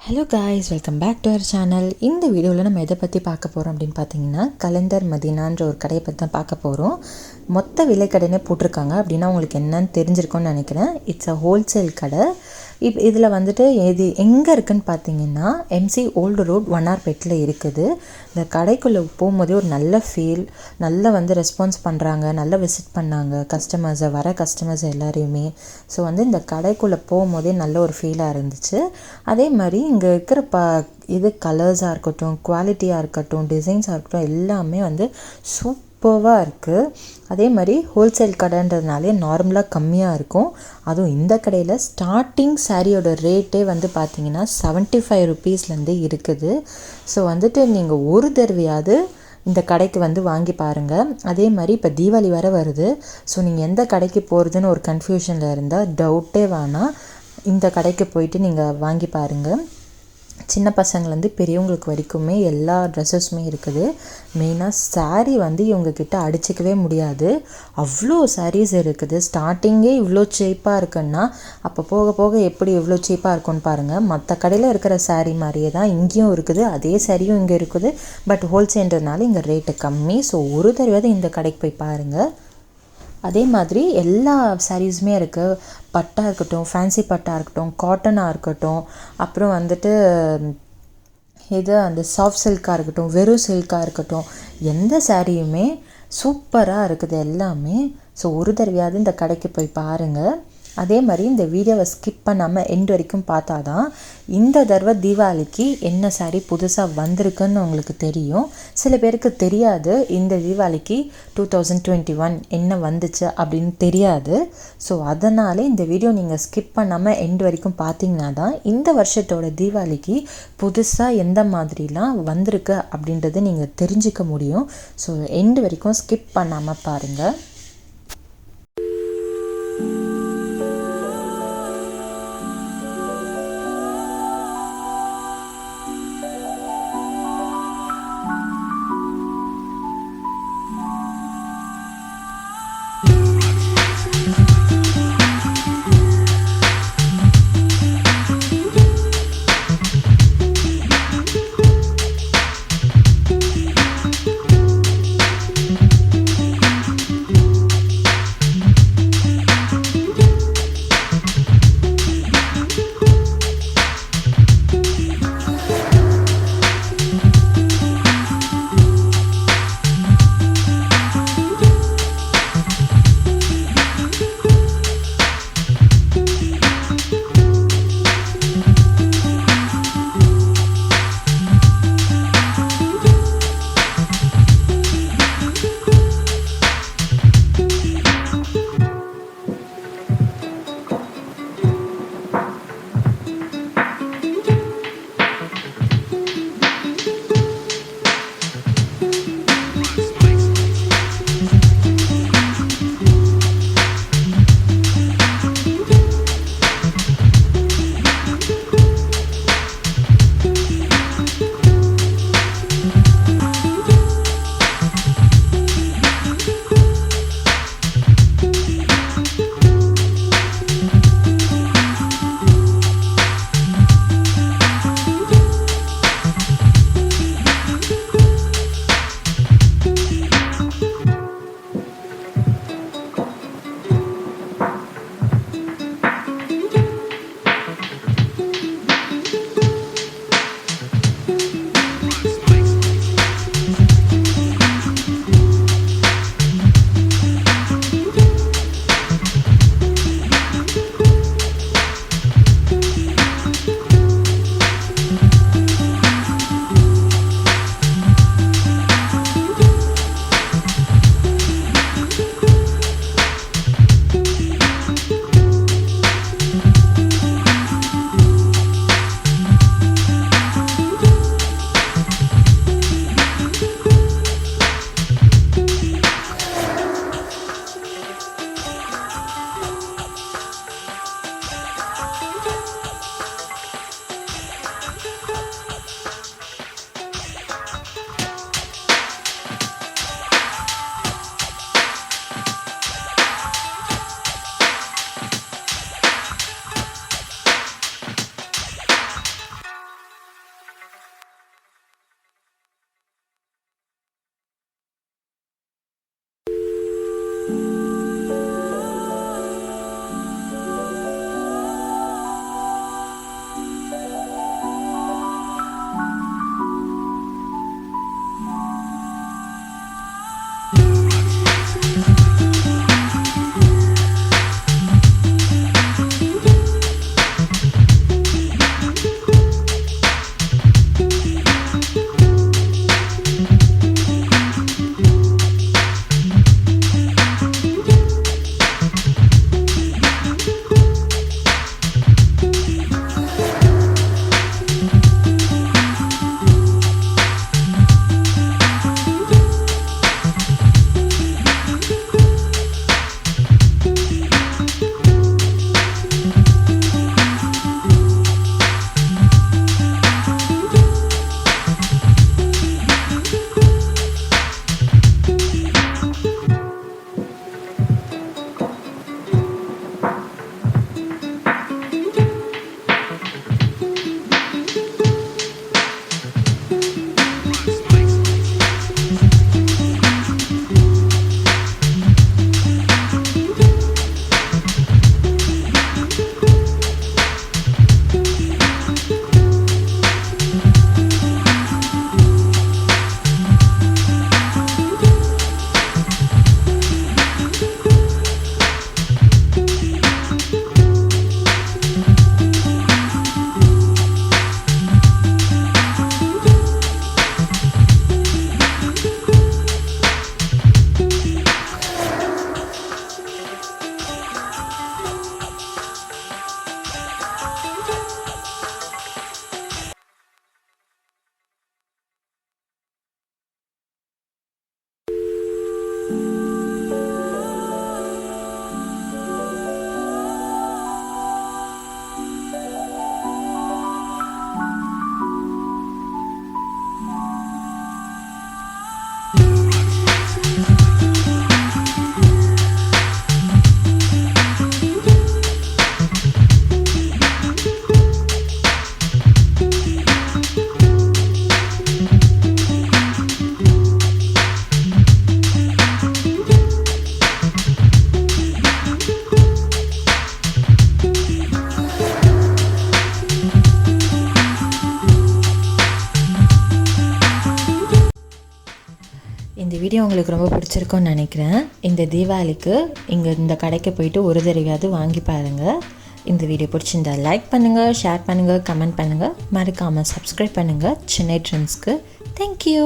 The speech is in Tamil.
Hello guys, welcome back to our channel. இந்த வீடியோவில் நம்ம எதை பற்றி பார்க்க போகிறோம் அப்படின்னு பார்த்தீங்கன்னா, கலண்டர் மதீனான்ற ஒரு கடையை பற்றி தான் பார்க்க போகிறோம். மொத்த விலை கடைனே போட்டிருக்காங்க அப்படின்னா உங்களுக்கு என்னன்னு தெரிஞ்சிருக்கும்னு நினைக்கிறேன். இட்ஸ் அ ஹோல்சேல் கடை. இதில் வந்துட்டு இது எங்கே இருக்குதுன்னு பார்த்தீங்கன்னா, எம்சி ஓல்டு ரோட் வண்ணார்பேட்டில் இருக்குது. இந்த கடைக்குள்ளே போகும்போதே ஒரு நல்ல ஃபீல், நல்லா ரெஸ்பான்ஸ் பண்ணுறாங்க, நல்லா விசிட் பண்ணாங்க கஸ்டமர்ஸை, வர கஸ்டமர்ஸ் எல்லாரையுமே. ஸோ இந்த கடைக்குள்ளே போகும்போதே நல்ல ஒரு ஃபீலாக இருந்துச்சு. அதே மாதிரி இங்கே இருக்கிற இது கலர்ஸாக இருக்கட்டும், குவாலிட்டியாக இருக்கட்டும், டிசைன்ஸாக இருக்கட்டும், எல்லாமே சூப்பராக இருக்குது. அதே மாதிரி ஹோல்சேல் கடைன்றதுனாலே நார்மலாக கம்மியாக இருக்கும். அதுவும் இந்த கடையில் ஸ்டார்டிங் சாரியோட ரேட்டே பார்த்தீங்கன்னா 75 ருபீஸ்லேருந்து இருக்குது. ஸோ நீங்கள் ஒரு தடவையாவது இந்த கடைக்கு வாங்கி பாருங்கள். அதே மாதிரி இப்போ தீபாவளி வர வருது. ஸோ நீங்கள் எந்த கடைக்கு போகிறதுன்னு ஒரு கன்ஃபியூஷனில் இருந்தால் டவுட்டே வேணாம், இந்த கடைக்கு போயிட்டு நீங்கள் வாங்கி பாருங்கள். சின்ன பசங்கள்லேருந்து பெரியவங்களுக்கு வரைக்குமே எல்லா ட்ரெஸ்ஸஸுமே இருக்குது. மெயினாக சாரீ இவங்கக்கிட்ட அடிச்சிக்கவே முடியாது, அவ்வளோ சாரீஸ் இருக்குது. ஸ்டார்டிங்கே இவ்வளோ சீப்பாக இருக்குன்னா அப்போ போக போக எப்படி எவ்வளோ சீப்பாக இருக்குன்னு பாருங்கள். மற்ற கடையில் இருக்கிற சாரீ மாதிரியே தான் இங்கேயும் இருக்குது, அதே சாரியும் இங்கே இருக்குது. பட் ஹோல்சேல்ன்றதுனால இங்கே ரேட்டு கம்மி. ஸோ ஒரு தடவையாவது இந்த கடைக்கு போய் பாருங்கள். அதே மாதிரி எல்லா சாரீஸுமே இருக்குது. பட்டாக இருக்கட்டும், ஃபேன்சி பட்டாக இருக்கட்டும், காட்டனாக இருக்கட்டும், அப்புறம் இது அந்த சாஃப்ட் சில்காக இருக்கட்டும், வெறும் சில்காக இருக்கட்டும், எந்த சாரியுமே சூப்பராக இருக்குது எல்லாமே. ஸோ ஒரு தடவையாவது இந்த கடைக்கு போய் பாருங்கள். அதே மாதிரி இந்த வீடியோவை ஸ்கிப் பண்ணாமல் எண்ட் வரைக்கும் பார்த்தா தான் இந்த தடவை தீபாவளிக்கு என்ன சாரீ புதுசாக வந்திருக்குன்னு உங்களுக்கு தெரியும். சில பேருக்கு தெரியாது, இந்த தீபாவளிக்கு 2021 என்ன வந்துச்சு அப்படின்னு தெரியாது. ஸோ அதனாலே இந்த வீடியோ நீங்கள் ஸ்கிப் பண்ணாமல் எண்ட் வரைக்கும் பார்த்தீங்கன்னா தான் இந்த வருஷத்தோட தீபாவளிக்கு புதுசாக எந்த மாதிரிலாம் வந்திருக்கு அப்படின்றத நீங்கள் தெரிஞ்சிக்க முடியும். ஸோ எண்ட் வரைக்கும் ஸ்கிப் பண்ணாமல் பாருங்கள். இந்த வீடியோ உங்களுக்கு ரொம்ப பிடிச்சிருக்கும்னு நினைக்கிறேன். இந்த தீபாவளிக்கு இந்த கடைக்கு போயிட்டு ஒரு தடவையாவது வாங்கி பாருங்கள். இந்த வீடியோ பிடிச்சிருந்தா லைக் பண்ணுங்கள், ஷேர் பண்ணுங்கள், கமெண்ட் பண்ணுங்கள், மறக்காமல் சப்ஸ்கிரைப் பண்ணுங்கள் சென்னை ட்ரெண்ட்ஸ்க்கு. தேங்க்யூ.